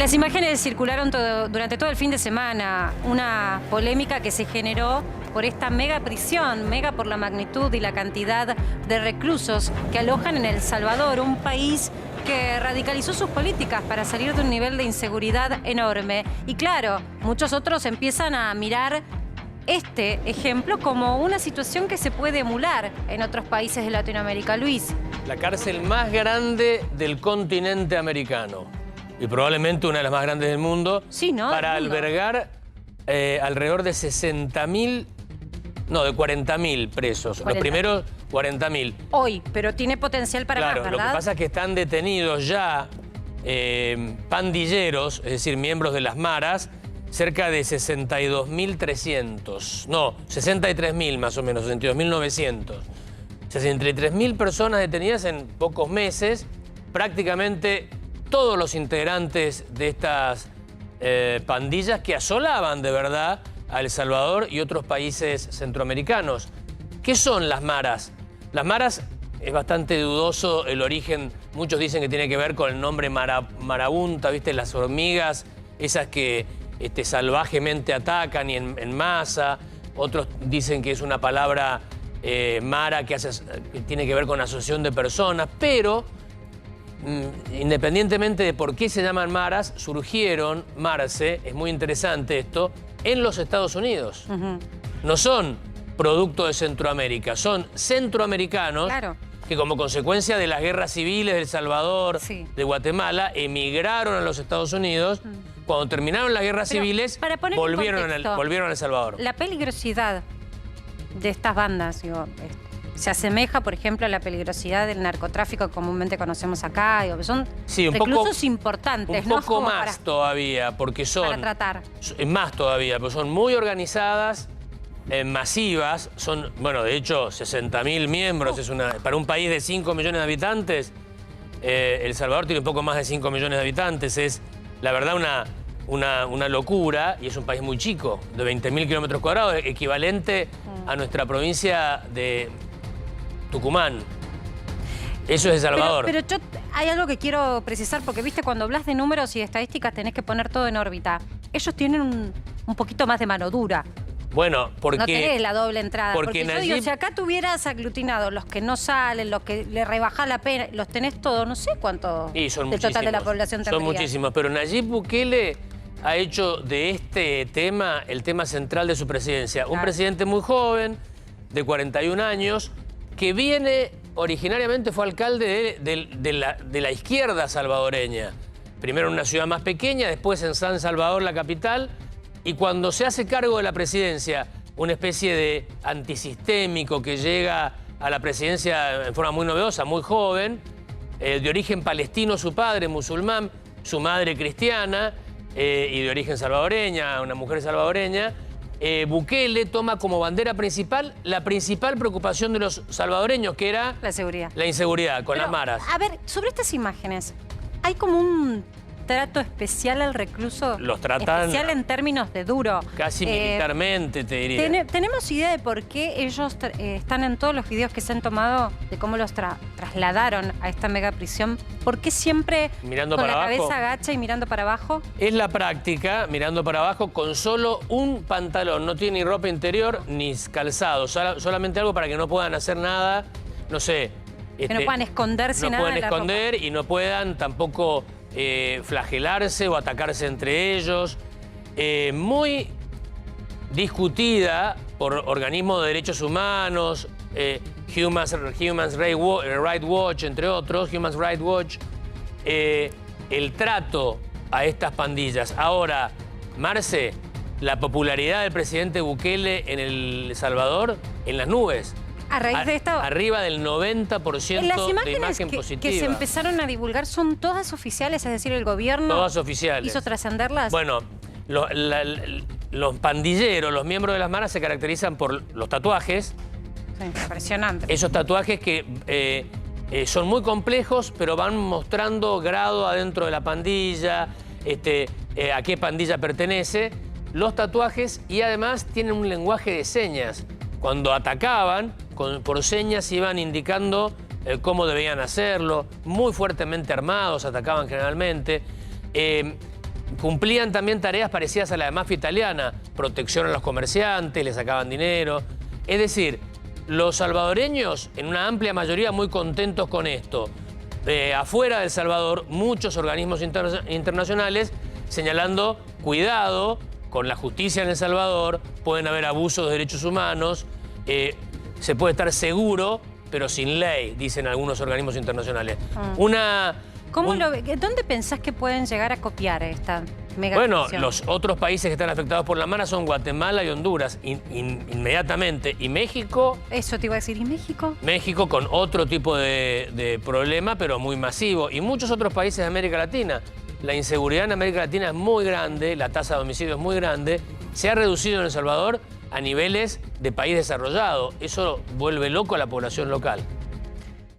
Las imágenes circularon durante todo el fin de semana, una polémica que se generó por esta mega prisión, mega por la magnitud y la cantidad de reclusos que alojan en El Salvador, un país que radicalizó sus políticas para salir de un nivel de inseguridad enorme. Y claro, muchos otros empiezan a mirar este ejemplo como una situación que se puede emular en otros países de Latinoamérica. Luis. La cárcel más grande del continente americano y probablemente una de las más grandes del mundo, sí, ¿no? Para albergar alrededor de 60.000, no, de 40.000 presos. 40. Los primeros 40.000. Hoy, pero tiene potencial para más, ¿verdad? Lo que pasa es que están detenidos ya pandilleros, es decir, miembros de las maras, cerca de 62.300, no, 63.000 más o menos, 62.900. 63.000 personas detenidas en pocos meses, prácticamente todos los integrantes de estas pandillas que asolaban de verdad a El Salvador y otros países centroamericanos. ¿Qué son las maras? Las maras es bastante dudoso el origen, muchos dicen que tiene que ver con el nombre marabunta, ¿viste? Las hormigas, esas que salvajemente atacan y en masa. Otros dicen que es una palabra mara que tiene que ver con asociación de personas, pero independientemente de por qué se llaman maras, surgieron, Marce, es muy interesante esto, en los Estados Unidos. No son producto de Centroamérica, son centroamericanos, claro, que como consecuencia de las guerras civiles de El Salvador, sí, de Guatemala, emigraron a los Estados Unidos. Cuando terminaron las guerras civiles, volvieron a El Salvador. La peligrosidad de estas bandas, digo, se asemeja, por ejemplo, a la peligrosidad del narcotráfico que comúnmente conocemos acá. Digo, son reclusos importantes, ¿no? Un poco más todavía, porque son... Para tratar. Más todavía, porque son muy organizadas, masivas. Son, bueno, de hecho, 60.000 miembros. Para un país de 5 millones de habitantes, El Salvador tiene un poco más de 5 millones de habitantes. Es, la verdad, una locura, y es un país muy chico, de 20.000 kilómetros cuadrados, equivalente a nuestra provincia de Tucumán. Eso es El Salvador. Pero hay algo que quiero precisar, porque viste, cuando hablas de números y de estadísticas tenés que poner todo en órbita. Ellos tienen un poquito más de mano dura. Bueno, porque... No tenés la doble entrada. Porque Nayib, yo digo, si acá tuvieras aglutinado los que no salen, los que le rebajás la pena, los tenés todos, no sé cuánto y son del total de la población tendría. Son muchísimos, pero Nayib Bukele ha hecho de este tema el tema central de su presidencia. Claro. Un presidente muy joven, de 41 años, que originariamente fue alcalde de la izquierda salvadoreña. Primero en una ciudad más pequeña, después en San Salvador, la capital. Y cuando se hace cargo de la presidencia, una especie de antisistémico que llega a la presidencia en forma muy novedosa, muy joven, de origen palestino su padre, musulmán, su madre cristiana, y de origen salvadoreña, una mujer salvadoreña, Bukele toma como bandera principal la principal preocupación de los salvadoreños, que era... La seguridad. La inseguridad, con las maras. A ver, sobre estas imágenes, ¿hay como un trato especial al recluso? Los tratan... Especial en términos de duro. Casi militarmente, te diría. ¿Tenemos idea de por qué ellos están en todos los videos que se han tomado, de cómo los trasladaron a esta mega prisión? ¿Por qué siempre mirando con para la abajo? Cabeza agacha y mirando para abajo? Es la práctica, mirando para abajo, con solo un pantalón. No tiene ni ropa interior ni calzado. Solamente algo para que no puedan hacer nada, no sé. Que no puedan esconderse nada. No pueden esconder y no puedan tampoco... flagelarse o atacarse entre ellos. Muy discutida por organismos de derechos humanos, Human Rights Watch, entre otros, Human Rights Watch, el trato a estas pandillas. Ahora, Marce, la popularidad del presidente Bukele en El Salvador, en las nubes. A raíz de esto, arriba del 90% de imagen positiva. Que se empezaron a divulgar son todas oficiales, es decir, el gobierno... Todas oficiales. ¿Hizo trascenderlas? Bueno, los pandilleros, los miembros de las maras se caracterizan por los tatuajes. Sí, impresionante. Esos tatuajes que son muy complejos, pero van mostrando grado adentro de la pandilla, a qué pandilla pertenece. Los tatuajes, y además tienen un lenguaje de señas. Cuando atacaban, por señas iban indicando cómo debían hacerlo, muy fuertemente armados, atacaban generalmente. cumplían también tareas parecidas a la de mafia italiana, protección a los comerciantes, les sacaban dinero. Es decir, los salvadoreños, en una amplia mayoría, muy contentos con esto. Afuera de El Salvador, muchos organismos internacionales señalando cuidado con la justicia en El Salvador, pueden haber abusos de derechos humanos, se puede estar seguro, pero sin ley, dicen algunos organismos internacionales. ¿Dónde pensás que pueden llegar a copiar esta mega Bueno, prisión? los otros países que están afectados por la mara son Guatemala y Honduras, inmediatamente. Y México... Eso te iba a decir, ¿y México? México con otro tipo de problema, pero muy masivo. Y muchos otros países de América Latina. La inseguridad en América Latina es muy grande, la tasa de homicidio es muy grande. Se ha reducido en El Salvador a niveles de país desarrollado. Eso vuelve loco a la población local.